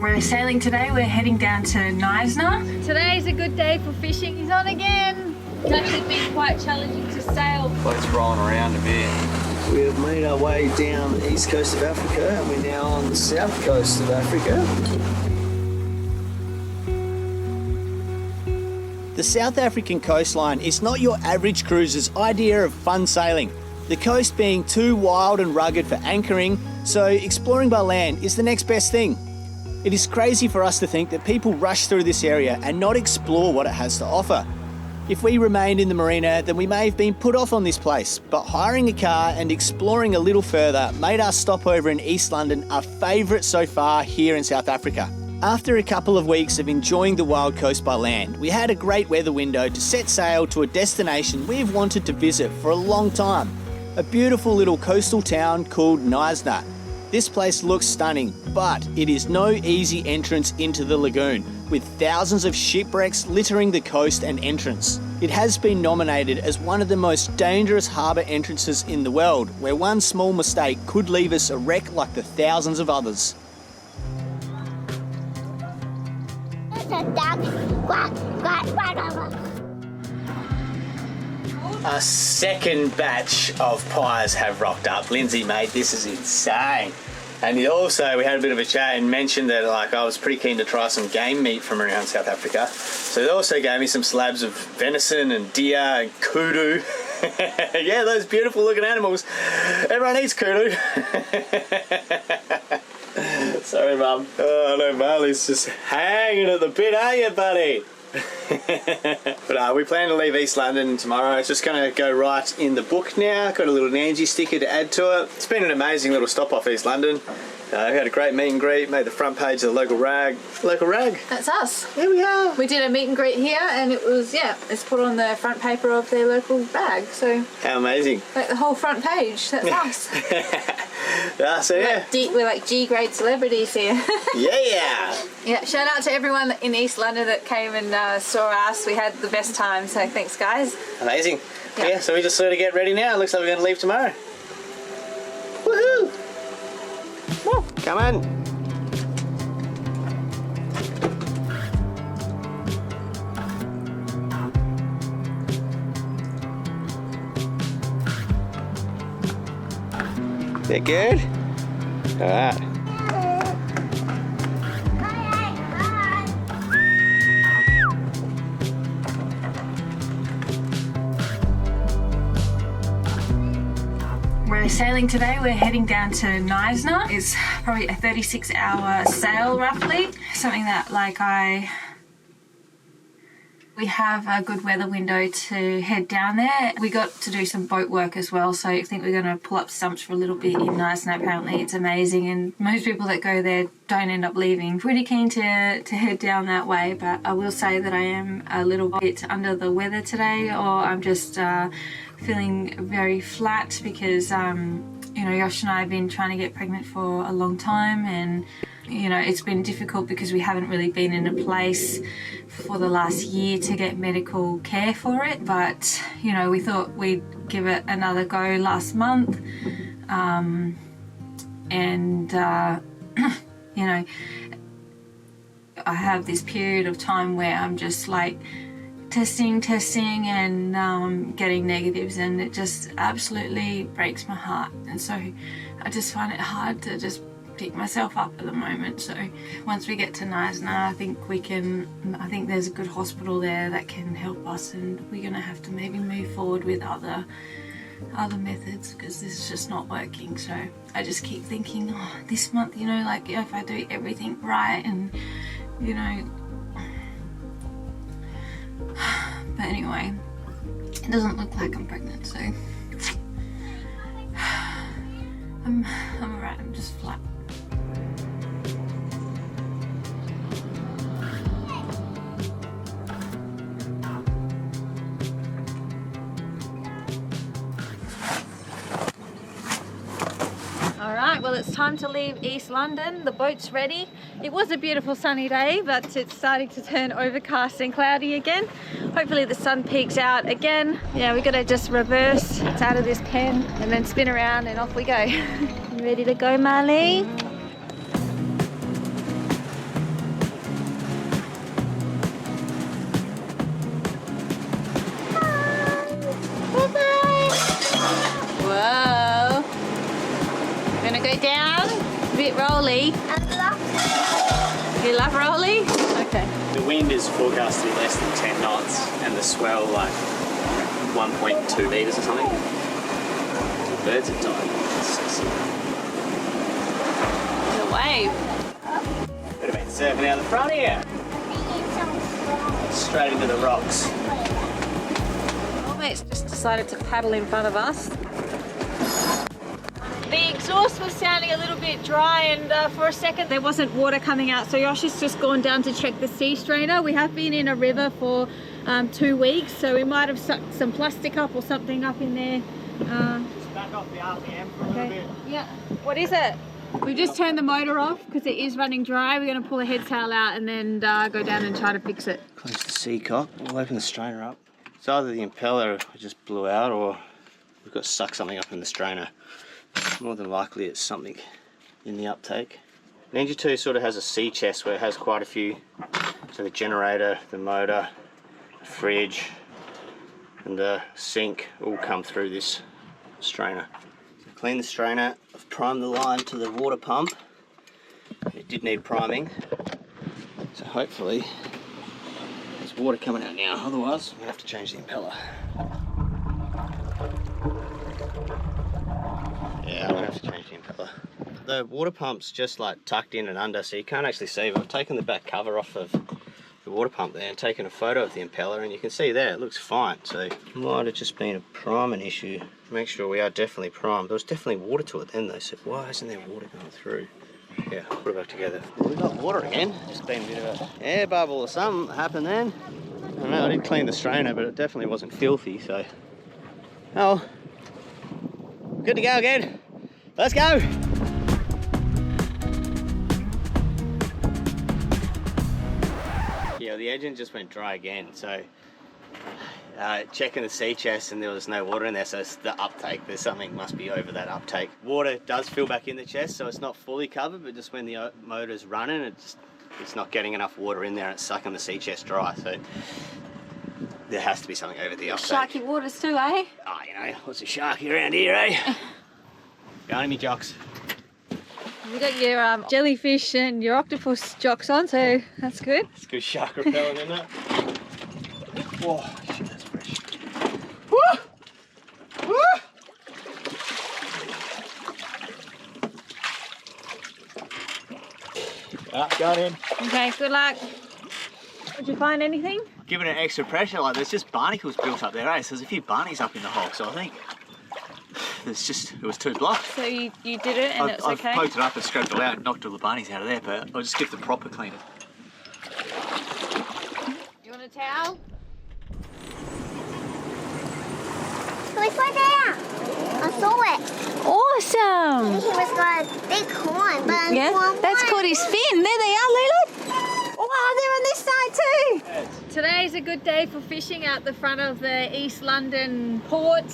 We're sailing today, we're heading down to Knysna. Today's a good day for fishing. He's on again. It's actually been quite challenging to sail. Boat's rolling around a bit. We have made our way down the east coast of Africa and we're now on the south coast of Africa. The South African coastline is not your average cruiser's idea of fun sailing. The coast being too wild and rugged for anchoring, so exploring by land is the next best thing. It is crazy for us to think that people rush through this area and not explore what it has to offer. If we remained in the marina, then we may have been put off on this place, but hiring a car and exploring a little further made our stopover in East London a favourite so far here in South Africa. After a couple of weeks of enjoying the wild coast by land, we had a great weather window to set sail to a destination we've wanted to visit for a long time. A beautiful little coastal town called Knysna. This place looks stunning, but it is no easy entrance into the lagoon, with thousands of shipwrecks littering the coast and entrance. It has been nominated as one of the most dangerous harbour entrances in the world, where one small mistake could leave us a wreck like the thousands of others. A second batch of pies have rocked up. Lindsay, mate, this is insane. And we had a bit of a chat and mentioned that I was pretty keen to try some game meat from around South Africa. So they also gave me some slabs of venison and deer and kudu. Yeah, those beautiful looking animals. Everyone eats kudu. Sorry, Mum. Oh no, Marley's just hanging at the bit, are you, buddy? But we plan to leave East London tomorrow. It's just going to go right in the book now. Got a little Nandji sticker to add to it. It's been an amazing little stop off East London. We had a great meet and greet, made the front page of the local rag. Local rag? That's us. Here we are. We did a meet and greet here and it was, it's put on the front paper of their local bag. So how amazing. Like the whole front page, that's us. We're like G-grade celebrities here. Yeah, shout out to everyone in East London that came and saw us. We had the best time, so thanks guys. Amazing. Yeah, so we just sort of get ready now. It looks like we're going to leave tomorrow. Woohoo! Woo, come on. They're good? Alright. We're sailing today, we're heading down to Knysna. It's probably a 36-hour sail roughly. Something that we have a good weather window to head down there. We got to do some boat work as well, so I think we're going to pull up stumps for a little bit in Knysna. Apparently it's amazing and most people that go there don't end up leaving. Pretty keen to head down that way, but I will say that I am a little bit under the weather today, or I'm just feeling very flat because Yosh and I have been trying to get pregnant for a long time, and it's been difficult because we haven't really been in a place for the last year to get medical care for it, but we thought we'd give it another go last month, I have this period of time where I'm just like testing and getting negatives, and it just absolutely breaks my heart, and so I just find it hard to just pick myself up at the moment. So once we get to Knysna, I think there's a good hospital there that can help us, and we're gonna have to maybe move forward with other methods because this is just not working. So I just keep thinking, this month, if I do everything right and but anyway, it doesn't look like I'm pregnant, so I'm alright, I'm just flat. Alright, well it's time to leave East London. The boat's ready. It was a beautiful sunny day, but it's starting to turn overcast and cloudy again. Hopefully the sun peeks out again. Yeah, we're gonna just reverse out of this pen and then spin around and off we go. You ready to go, Marley? bit rolly. You love rolly? Okay. The wind is forecast to be less than 10 knots and the swell like 1.2 metres or something. The birds are dying. The wave. Could have been surfing out the front here. Straight into the rocks. My mate's just decided to paddle in front of us. The exhaust was sounding a little bit dry, and for a second there wasn't water coming out, so Josh has just gone down to check the sea strainer. We have been in a river for 2 weeks, so we might have sucked some plastic up or something up in there. Just back off the RPM for a little bit. Yeah. What is it? We just turned the motor off because it is running dry. We're going to pull a head sail out and then go down and try to fix it. Close the sea cock. We'll open the strainer up. It's either the impeller just blew out or we've got to suck something up in the strainer. More than likely it's something in the uptake. Nandji 2 sort of has a sea chest where it has quite a few. So the generator, the motor, the fridge and the sink all come through this strainer. So clean the strainer, I've primed the line to the water pump. It did need priming. So hopefully there's water coming out now, otherwise we'll have to change the impeller. Yeah, I'm gonna have to change the impeller. The water pump's just like tucked in and under, so you can't actually see, but I've taken the back cover off of the water pump there and taken a photo of the impeller, and you can see there, it looks fine. So it might have just been a priming issue. Make sure we are definitely primed. There was definitely water to it then though, so why isn't there water going through? Yeah, put it back together. We've got water again. Just been a bit of a air bubble or something happened then. I don't know, I did clean the strainer, but it definitely wasn't filthy, so. Oh. Good to go again. Let's go. Yeah, the engine just went dry again, so checking the sea chest and there was no water in there, so it's the uptake. There's something must be over that uptake. Water does fill back in the chest, so it's not fully covered, but just when the motor's running, it's not getting enough water in there and it's sucking the sea chest dry. So there has to be something over the uptake. Sharky waters too, eh? Oh, you know, what's a sharky around here, eh? Go on, me jocks. You got your jellyfish and your octopus jocks on, so that's good. It's good shark repellent, isn't it? Whoa, shit, that's fresh. Woo! Woo! Got him. Okay, good luck. Did you find anything? Giving it extra pressure, like there's just barnacles built up there, eh? So there's a few barnies up in the hole, so I think it was too blocked. So you did it and it's okay? I've poked it up and scraped it out and knocked all the barnies out of there, but I'll just give the proper cleaner. You want a towel? Look right there. I saw it. Awesome! He was got a big horn, but Yeah, that's called his fin. There they are, Leela. Oh, they're on this side too. Today's a good day for fishing out the front of the East London port.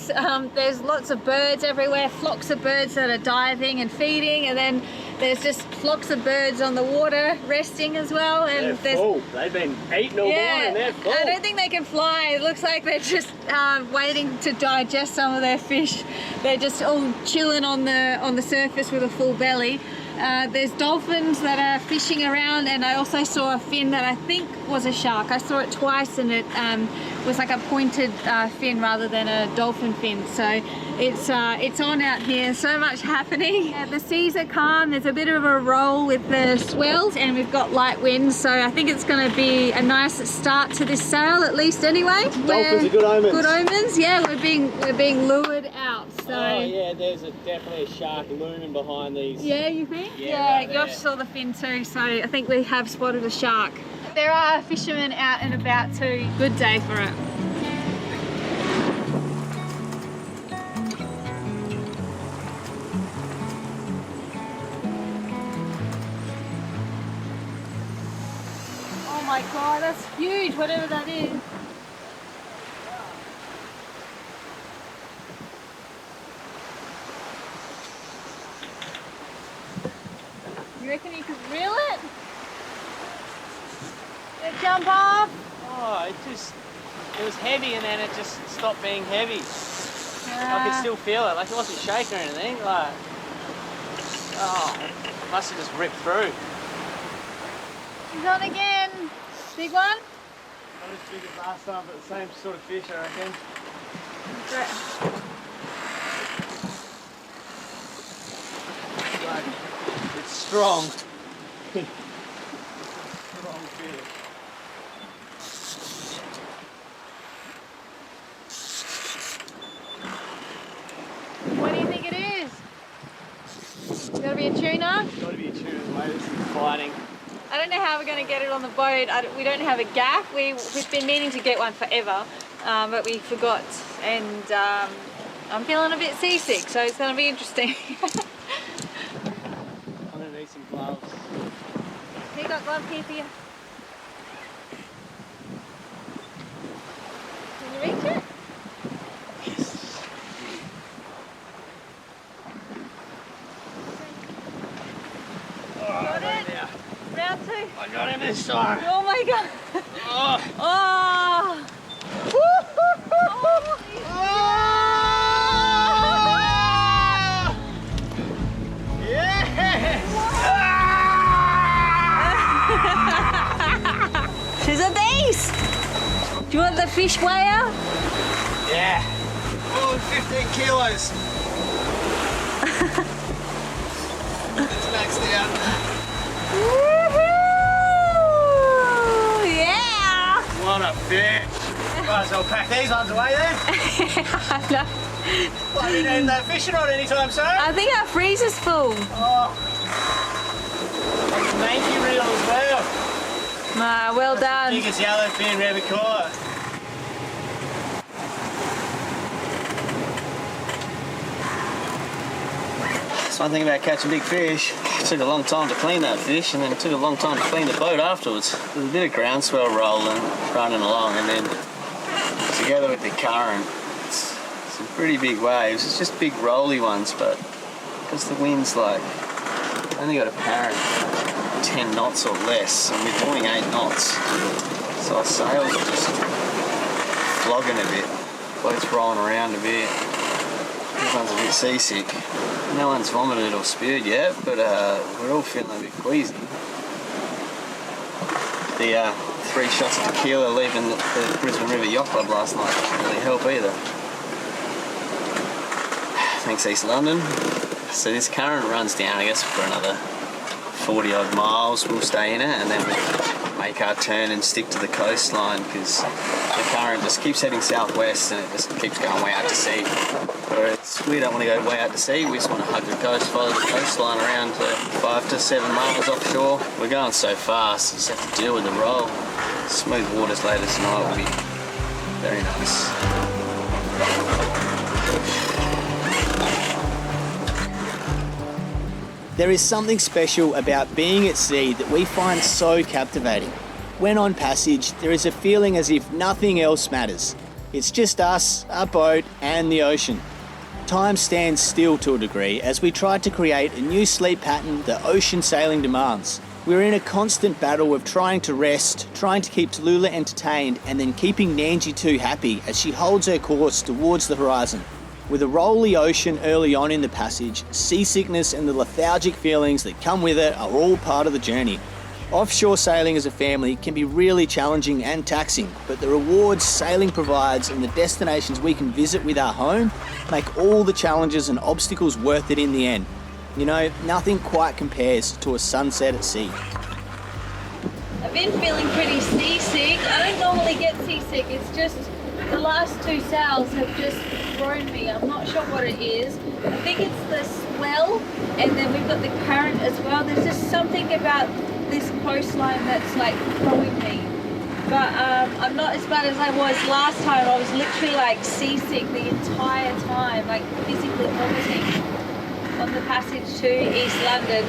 There's lots of birds everywhere, flocks of birds that are diving and feeding, and then there's just flocks of birds on the water resting as well. And They're full. They've been eaten all morning and they're full. I don't think they can fly. It looks like they're just waiting to digest some of their fish. They're just all chilling on the surface with a full belly. There's dolphins that are fishing around, and I also saw a fin that I think was a shark. I saw it twice and it was like a pointed fin rather than a dolphin fin. So it's on out here, so much happening. Yeah, the seas are calm, there's a bit of a roll with the swells and we've got light winds, so I think it's going to be a nice start to this sail, at least anyway. Dolphins are good omens. Good omens, yeah, we're being lured out. So. Oh yeah, there's definitely a shark looming behind these. Yeah, you think? Yeah, right Josh there. saw the fin too, so I think we have spotted a shark. There are fishermen out and about too. Good day for it. Oh my god, that's huge, whatever that is. You reckon you could reel it? Did it jump off? Oh, it was heavy and then it just stopped being heavy. I could still feel it, like it wasn't shaking or anything. Like, oh. Must have just ripped through. He's on again. Big one? Not as big as last time, but the same sort of fish, I reckon. Great. It's strong. Strong fish. What do you think it is? Gotta be a tuna? It's got to be a tuna the way this is fighting. I don't know how we're going to get it on the boat. We don't have a gaff. We've been meaning to get one forever, but we forgot. And I'm feeling a bit seasick, so it's going to be interesting. I'm going to need some gloves. You got gloves here for you? Can you reach it? Got it? Round two. I got him this time. Oh my god. Oh. Oh. She's a beast. Do you want the fish weigher? Yeah. More than 15 kilos. It's maxed out. Woohoo! Yeah! What a fish. Right, so I'll pack these ones away then. Well, you need that fishing rod anytime soon. I think our freezer's full. Oh. Nandji reel as well. Ah, well done. Biggest yellowfin we ever caught. That's one thing about catching big fish. It took a long time to clean that fish, and then it took a long time to clean the boat afterwards. There's a bit of groundswell rolling, running along, and then together with the current, it's some pretty big waves. It's just big rolly ones, but because the wind's like, only got apparent 10 knots or less, and we're doing 8 knots. So our sails are just flogging a bit. Boat's rolling around a bit. Everyone's a bit seasick. No one's vomited or spewed yet, but we're all feeling a bit queasy. The 3 shots of tequila leaving the Brisbane River Yacht Club last night didn't really help either. Thanks East London. So this current runs down, I guess, for another 40 odd miles. We'll stay in it and then we'll make our turn and stick to the coastline because the current just keeps heading southwest and it just keeps going way out to sea. Whereas we don't want to go way out to sea, we just want to hug the coast, follow the coastline around to 5 to 7 miles offshore. We're going so fast, you just have to deal with the roll. Smooth waters later tonight will be very nice. There is something special about being at sea that we find so captivating. When on passage, there is a feeling as if nothing else matters. It's just us, our boat, and the ocean. Time stands still to a degree as we try to create a new sleep pattern that ocean sailing demands. We're in a constant battle of trying to rest, trying to keep Tallulah entertained, and then keeping Nandji too happy as she holds her course towards the horizon. With a rolly ocean early on in the passage, seasickness and the lethargic feelings that come with it are all part of the journey. Offshore sailing as a family can be really challenging and taxing, but the rewards sailing provides and the destinations we can visit with our home make all the challenges and obstacles worth it in the end. You know, nothing quite compares to a sunset at sea. I've been feeling pretty seasick. I don't normally get seasick, it's just the last 2 sails have just thrown me. I'm not sure what it is. I think it's the swell and then we've got the current as well. There's just something about this coastline that's like throwing me. But I'm not as bad as I was last time. I was literally like seasick the entire time, like physically vomiting on the passage to East London.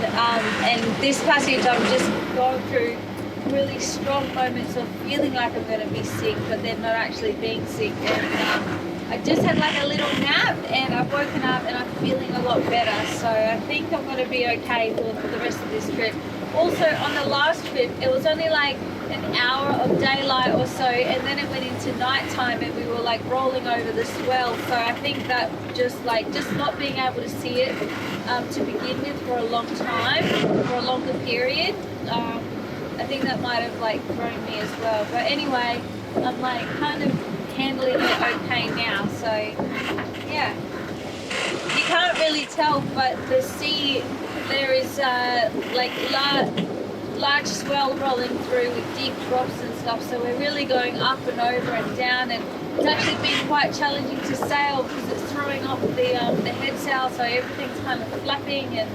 And this passage I'm just going through really strong moments of feeling like I'm going to be sick, but then not actually being sick. And I just had like a little nap and I've woken up and I'm feeling a lot better. So I think I'm going to be okay for the rest of this trip. also on the last trip, it was only like an hour of daylight or so, and then it went into nighttime and we were like rolling over the swell. So I think that just not being able to see it to begin with for a long time, for a longer period, I think that might have like thrown me as well. But anyway, I'm like kind of handling it okay now. So yeah, you can't really tell, but the sea, there is like large swell rolling through with deep drops and stuff, so we're really going up and over and down, and it's actually been quite challenging to sail because it's throwing off the head sail, so everything's kind of flapping, and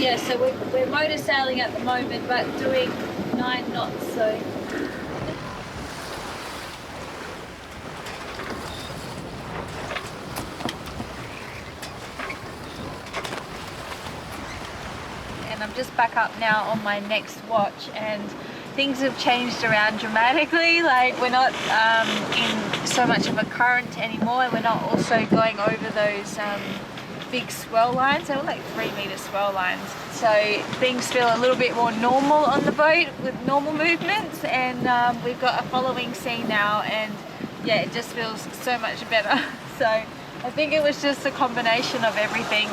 yeah, so we're motor sailing at the moment but doing 9 knots, so I'm just back up now on my next watch, and things have changed around dramatically. Like we're not in so much of a current anymore, and we're not also going over those big swell lines. They were like 3-meter swell lines, so things feel a little bit more normal on the boat with normal movements, and we've got a following sea now, and yeah, it just feels so much better. So I think it was just a combination of everything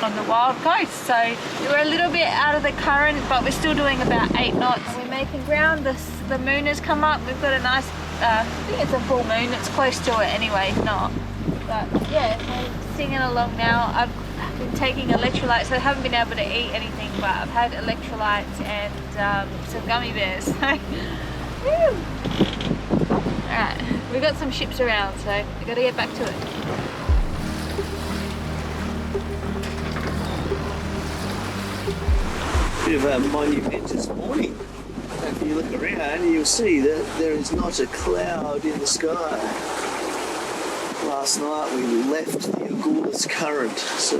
on the wild coast. So we're a little bit out of the current, but we're still doing about 8 knots. We're making ground. The moon has come up. We've got a nice, I think it's a full moon. It's close to it anyway, if not. But yeah, we're singing along now. I've been taking electrolytes. So I haven't been able to eat anything, but I've had electrolytes and some gummy bears. Woo! Alright, we've got some ships around, so we've got to get back to it. Bit of a monumentous morning. If you look around, you'll see that there is not a cloud in the sky. Last night we left the Agulhas current, so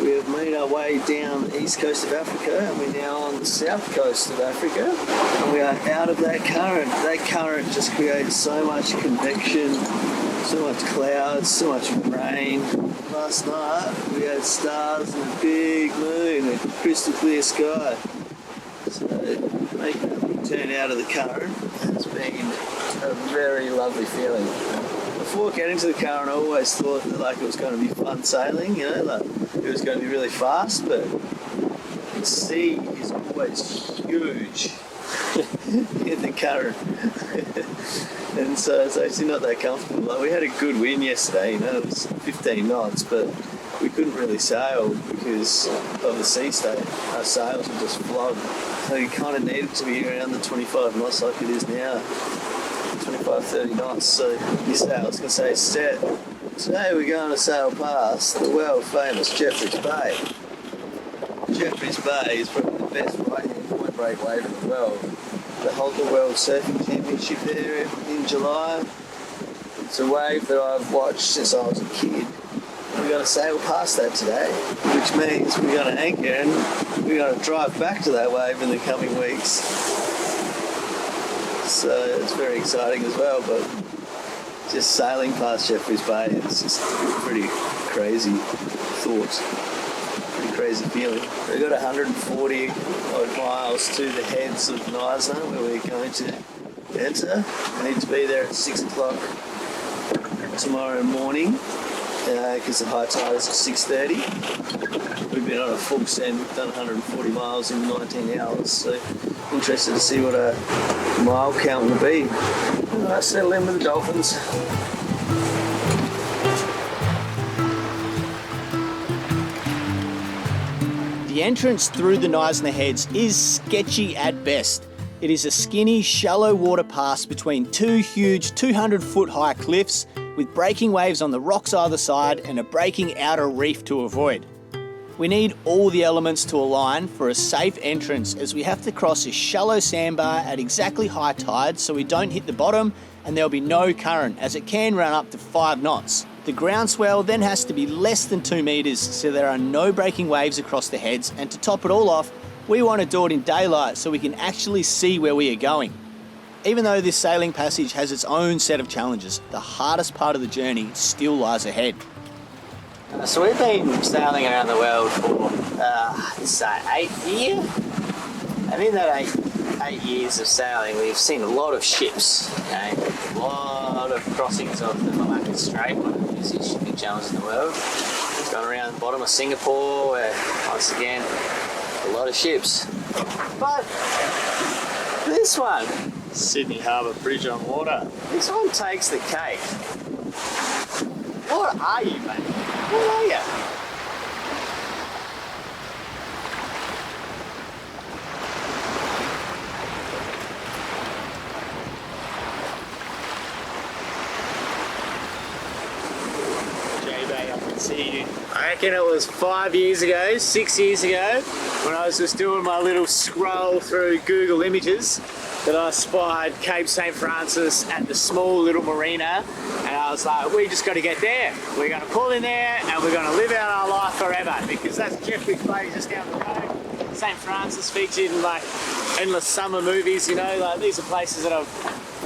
we have made our way down the east coast of Africa, and we're now on the south coast of Africa, and we are out of that current. That current just creates so much convection, so much clouds, so much rain. Last night we had stars and a big moon and crystal clear sky. So making a big turn out of the current has been a very lovely feeling. Before getting to the current, I always thought that like it was going to be fun sailing, you know, like it was going to be really fast, but the sea is always huge in the current. And so it's actually not that comfortable. Like we had a good wind yesterday, you know, it was 15 knots, but we couldn't really sail because of the sea state. Our sails were just flogged. So you kind of needed to be around the 25 knots like it is now. 25, 30 knots, so your sails can stay set. Today we're going to sail past the world famous Jeffreys Bay. Jeffreys Bay is probably the best right-hand point break wave in the world. They hold the World Surfing Championship there in July. It's a wave that I've watched since I was a kid. We're going to sail past that today, which means we're going to anchor and we're going to drive back to that wave in the coming weeks. So it's very exciting as well, but just sailing past Jeffreys Bay is just a pretty crazy thought, pretty crazy feeling. We've got 140 odd miles to the heads of Knysna where we're going to enter. We need to be there at 6 o'clock tomorrow morning because the high tide is at 6:30. We've been on a full send, we've done 140 miles in 19 hours, so interested to see what a mile count will be. Alright, settle in with the dolphins. The entrance through the Knysna Heads is sketchy at best. It is a skinny, shallow water pass between 2 huge 200-foot high cliffs with breaking waves on the rocks either side and a breaking outer reef to avoid. We need all the elements to align for a safe entrance as we have to cross a shallow sandbar at exactly high tide so we don't hit the bottom, and there'll be no current as it can run up to 5 knots. The ground swell then has to be less than 2 metres so there are no breaking waves across the heads, and to top it all off, we want to do it in daylight so we can actually see where we are going. Even though this sailing passage has its own set of challenges, the hardest part of the journey still lies ahead. So we've been sailing around the world for, this 8th year. And in that eight years of sailing, we've seen a lot of ships, okay? A lot of crossings of the Malacca Strait, one of the busiest shipping channels in the world. It's gone around the bottom of Singapore, where, once again, a lot of ships. But this one, Sydney Harbour Bridge on Water, this one takes the cake. What are you, mate? What are you? See you. I reckon it was 6 years ago, when I was just doing my little scroll through Google Images, that I spied Cape St. Francis at the small little marina, and I was like, we just got to get there. We're going to pull in there and we're going to live out our life forever, because that's Jeffrey's Bay just down the road. St. Francis featured in like endless summer movies, you know, like these are places that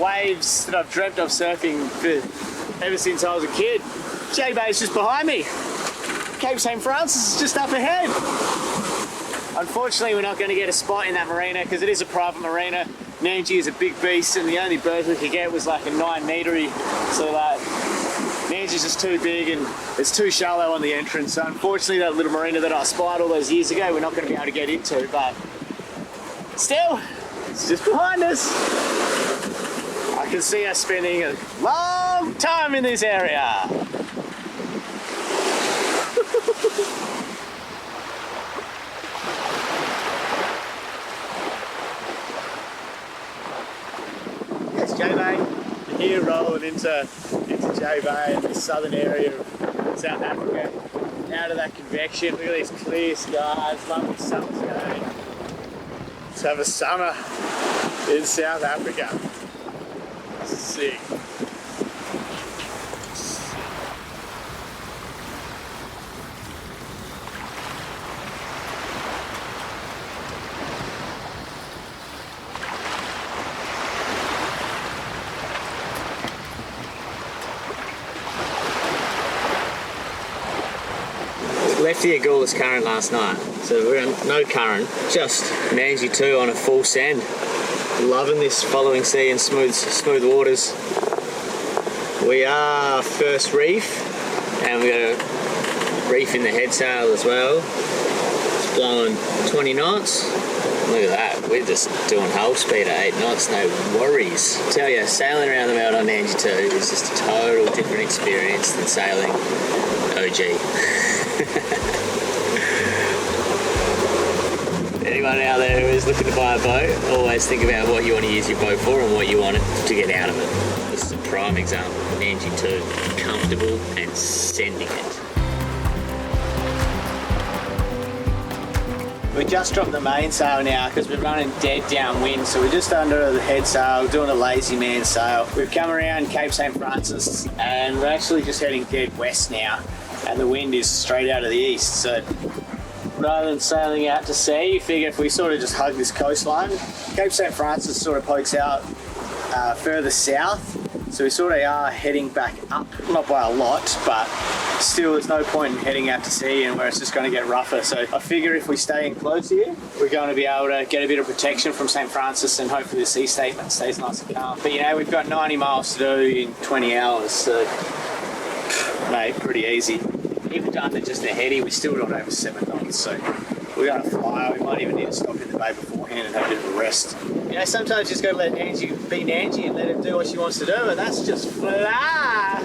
waves that I've dreamt of surfing for ever since I was a kid. J Bay's just behind me. Cape St. Francis is just up ahead. Unfortunately, we're not going to get a spot in that marina because it is a private marina. Nandji is a big beast, and the only berth we could get was like a 9-metre. So like, Nandji's just too big and it's too shallow on the entrance. So unfortunately, that little marina that I spied all those years ago, we're not going to be able to get into. But still, it's just behind us. I can see us spending a long time in this area. Yes, J Bay. You're here rolling into J Bay in the southern area of South Africa. Out of that convection, look at these clear skies, lovely summer day. Let's have a summer in South Africa. Sick. Left the Agulhas current last night, so we're on no current, just Nandji 2 on a full send. Loving this following sea and smooth waters. We are first reef, and we got a reef in the head sail as well. It's blowing 20 knots. Look at that, we're just doing hull speed at 8 knots, no worries. I tell you, sailing around the world on Nandji 2 is just a total different experience than sailing OG. Anyone out there who is looking to buy a boat, always think about what you want to use your boat for and what you want to get out of it. This is a prime example of Nandji 2, comfortable and sending it. We just dropped the mainsail now because we're running dead downwind, so we're just under the head sail, doing a lazy man sail. We've come around Cape St. Francis and we're actually just heading dead west now, and the wind is straight out of the east. So rather than sailing out to sea, you figure if we sort of just hug this coastline, Cape St. Francis sort of pokes out further south, so we sort of are heading back up, not by a lot, but still there's no point in heading out to sea and where it's just going to get rougher. So I figure if we stay in close here, we're going to be able to get a bit of protection from St. Francis, and hopefully the sea statement stays nice and calm. But you know, we've got 90 miles to do in 20 hours, so mate, pretty easy. Even under just a heady, we still got over 7 knots, so we're going to fly. We might even need to stop in the bay beforehand and have a bit of a rest. You know, sometimes you just got to let Nandji be Nandji and let her do what she wants to do, and that's just fly.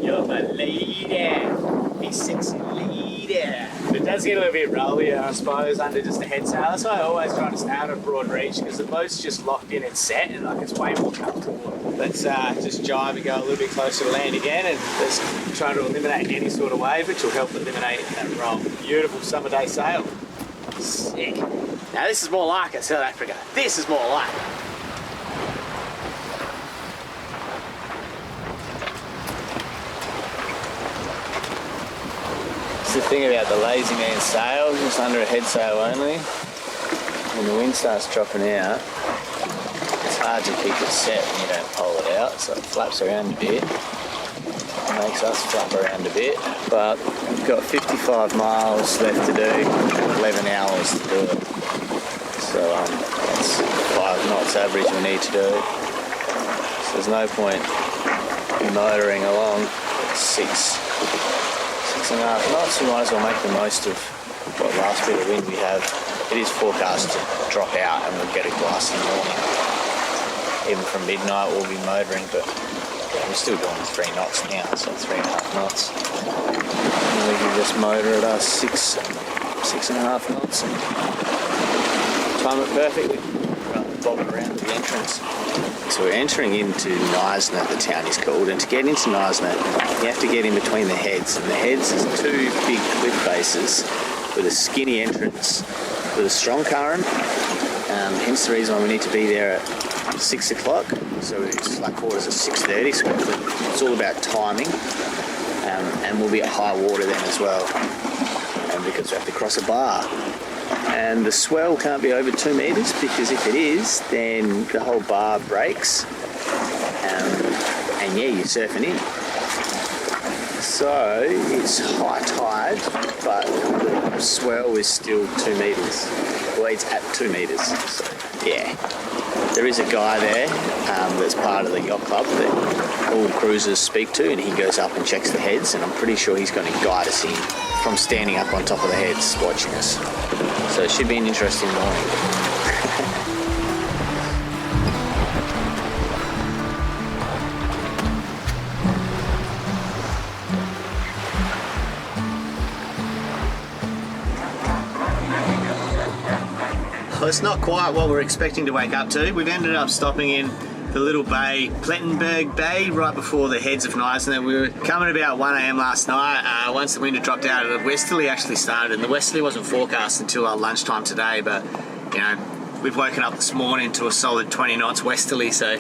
You're my leader, a sexy leader. It does get a little bit rollier, I suppose, under just a head sail. That's why I always try to stay out of broad reach, because the boat's just locked in and set, and like it's way more comfortable. Let's just jive and go a little bit closer to land again, and let's try to eliminate any sort of wave, which will help eliminate that roll. Beautiful summer day sail. Sick. Now this is more like it, South Africa. This is more like it. It's the thing about the lazy man sail, just under a head sail only. When the wind starts dropping out, it's hard to keep it set when you don't pole it out, so it flaps around a bit. Makes us flap around a bit, but we've got 55 miles left to do, 11 hours to do it. So that's 5 knots average we need to do. So there's no point in motoring along at 6.5 knots. We might as well make the most of what last bit of wind we have. It is forecast to drop out and we'll get a glass in the morning. Even from midnight we'll be motoring, but we're still doing 3 knots now, so 3.5 knots. And we can just motor at us 6.5 knots and time it perfectly. Right, bob it around to the entrance. So we're entering into Knysna, the town is called, and to get into Knysna you have to get in between the heads, and the heads is 2 big cliff faces with a skinny entrance with a strong current, hence the reason why we need to be there at 6 o'clock. So it's like quarters of 6:30, so it's all about timing, and we'll be at high water then as well, and because we have to cross a bar. And the swell can't be over 2 metres, because if it is, then the whole bar breaks, and yeah, you're surfing in. So it's high tide, but the swell is still 2 metres. Well, it's at 2 metres, so yeah. There is a guy there that's part of the yacht club that all cruisers speak to, and he goes up and checks the heads, and I'm pretty sure he's going to guide us in from standing up on top of the heads watching us. So it should be an interesting morning. Well, it's not quite what we're expecting to wake up to. We've ended up stopping in the little bay, Plettenberg Bay, right before the heads of Knysna. We were coming about 1 AM last night. Once the wind had dropped out, the westerly actually started, and the westerly wasn't forecast until our lunchtime today, but you know, we've woken up this morning to a solid 20 knots westerly, so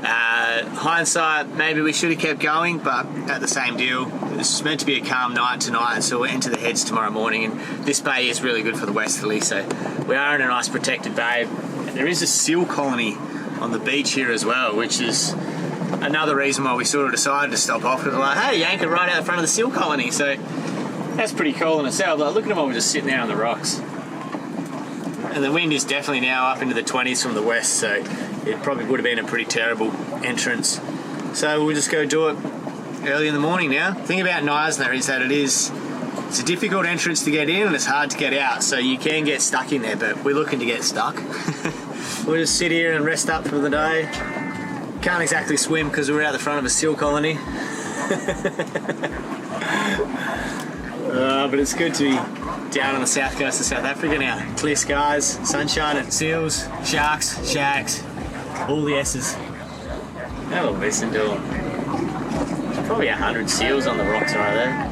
hindsight, maybe we should have kept going, but at the same deal, it's meant to be a calm night tonight, so we'll enter the heads tomorrow morning, and this bay is really good for the westerly, so we are in a nice protected bay. And there is a seal colony on the beach here as well, which is another reason why we sort of decided to stop off, because we're like, hey, you anchored right out the front of the seal colony, so that's pretty cool in itself. Like, look at them all just sitting there on the rocks. And the wind is definitely now up into the 20s from the west, so it probably would have been a pretty terrible entrance. So we'll just go do it early in the morning now. The thing about Knysna is that it's a difficult entrance to get in and it's hard to get out, so you can get stuck in there, but we're looking to get stuck. We'll just sit here and rest up for the day. Can't exactly swim because we're out the front of a seal colony. But it's good to be down on the south coast of South Africa now. Clear skies, sunshine, and seals, sharks, shacks, all the S's. Have a listen to them. There's probably 100 seals on the rocks right there.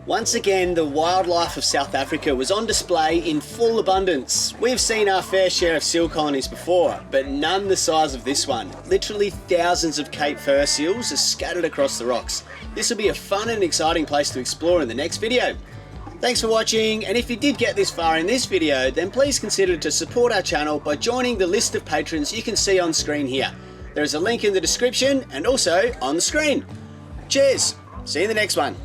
Once again, the wildlife of South Africa was on display in full abundance. We've seen our fair share of seal colonies before, but none the size of this one. Literally thousands of Cape fur seals are scattered across the rocks. This will be a fun and exciting place to explore in the next video. Thanks for watching, and if you did get this far in this video, then please consider to support our channel by joining the list of patrons you can see on screen here. There is a link in the description and also on the screen. Cheers! See you in the next one.